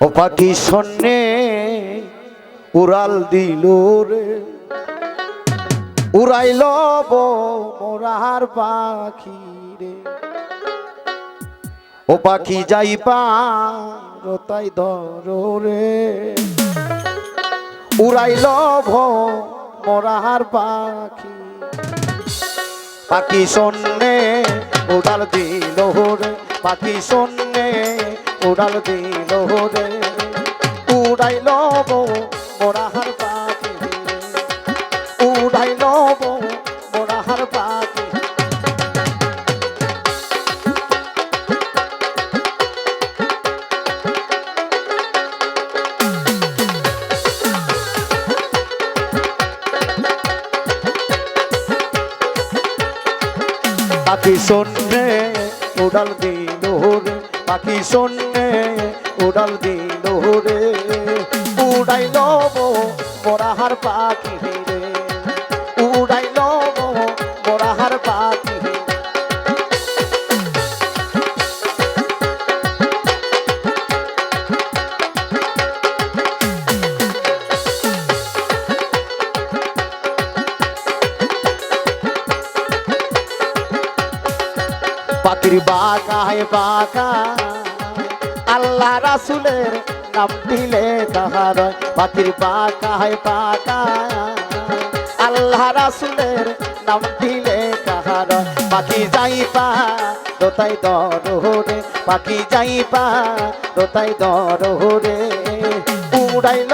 ও পাখি শূন্যে উড়াল দিল রে, উড়াইল মোরার পাখি রে। ও পাখি যাইবা রতাই ধরো রে, উড়াইল মোরার পাখি। পাখি শূন্যে উড়াল দিল রে, পাখি শূন্যে উড়াল দিল রে, উড়াইল মোরার পাখি রে, উড়াইল মোরার পাখি। পাখি শূন্যে উড়াল দিল রে, পাখি শূন্যে উড়াল দিল রে, উড়াইল মোরার পাখি রে, উড়াইল মোরার পাখি। পাখির বাগায় বাগায় আল্লাহ রাসূলের নাম দিলে তাহার, পাখির বাগায় বাগায় আল্লাহ রাসূলের নাম দিলে তাহার। পাখি যাইবা রতাই দররে, পাখি যাইবা রতাই দররে, উড়াইল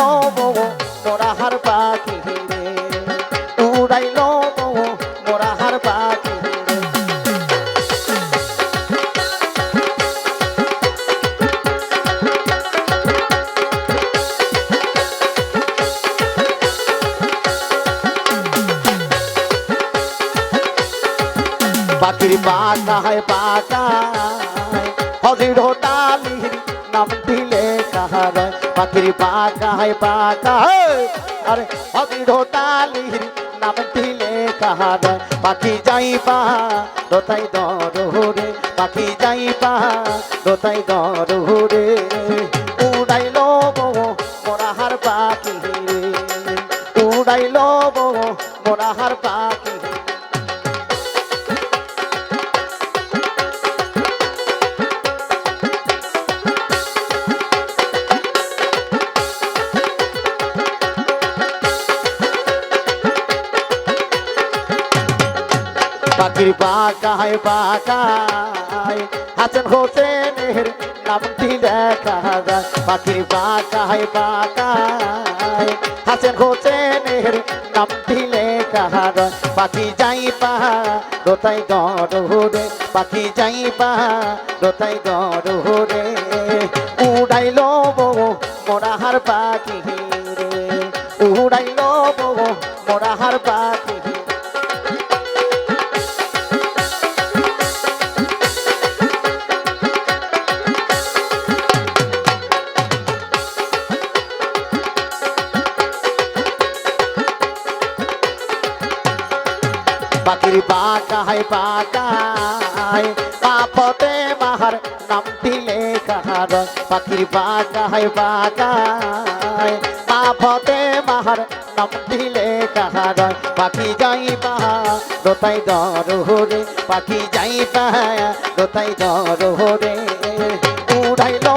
মোরার পাখি রে, উড়াইল মোরার পাখি। পাখির বাগায় বাগায় হযরতালির নাম দিলে কাহার, পাখির বাগায় বাগায় আরে হযরতালির নাম দিলে কাহার। পাখি যাইবা রতাই দররে, পাখি যাইবা রতাই দররে, উড়াইল মোরার পাখি রে, উড়াইল মোরার পাখি। পাখির বাগায় বাগায় হাসান হোসেনের নাম দিলে কাহার, পাখির বাগায় বাগায় হাসান হোসেনের নাম দিলে কাহার। পাখি যাইবা রতাই দররে, পাখি যাইবা রতাই দররে, উড়াইল মোরার পাখি রে, উড়াইল মোরার পাখি। পাখির বাগায় বাগায় পাপতে মাহার নাম দিলে কাহার, পাখির বাগায় বাগায় পাপতে মাহার নাম দিলে কাহার। পাখি যাইবা রতাই দররে, পাখি যাইবা রতাই দররে, উড়াইল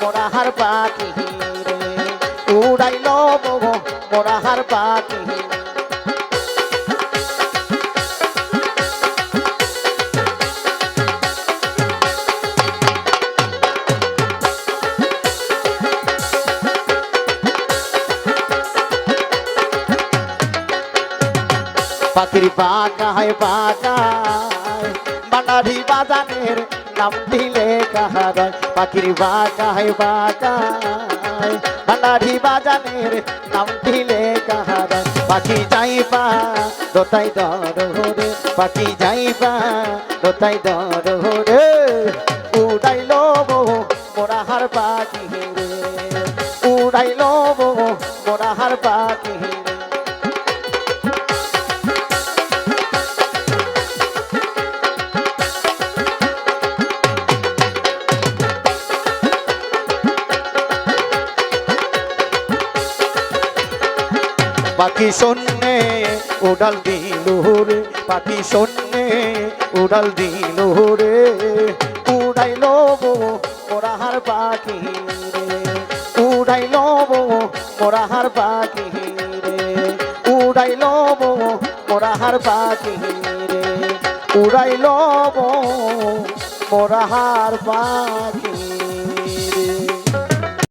মোরার পাখি রে, উড়াইল মোরার পাখি। পাখির বাগায় বাগায় বানারি বাজানের নাম দিলে কাহার, পাখির বাগায় বাগায় বানারি বাজানের নাম দিলে কাহার। পাখি যাইবা রতাই দররে, পাখি যাইবা রতাই দররে, উড়াইল মোরার পাখি রে, উড়াইল মোরার পাখি। পাখি শূন্যে উড়াল দিল রে পাখি শূন্যে উড়াল দিল রে উড়াইল মোরাহার পাখি রে উড়াইল মোরাহার পাখি রে উড়াইল মোরাহার পাখি রে উড়াইল মোরাহার পাখি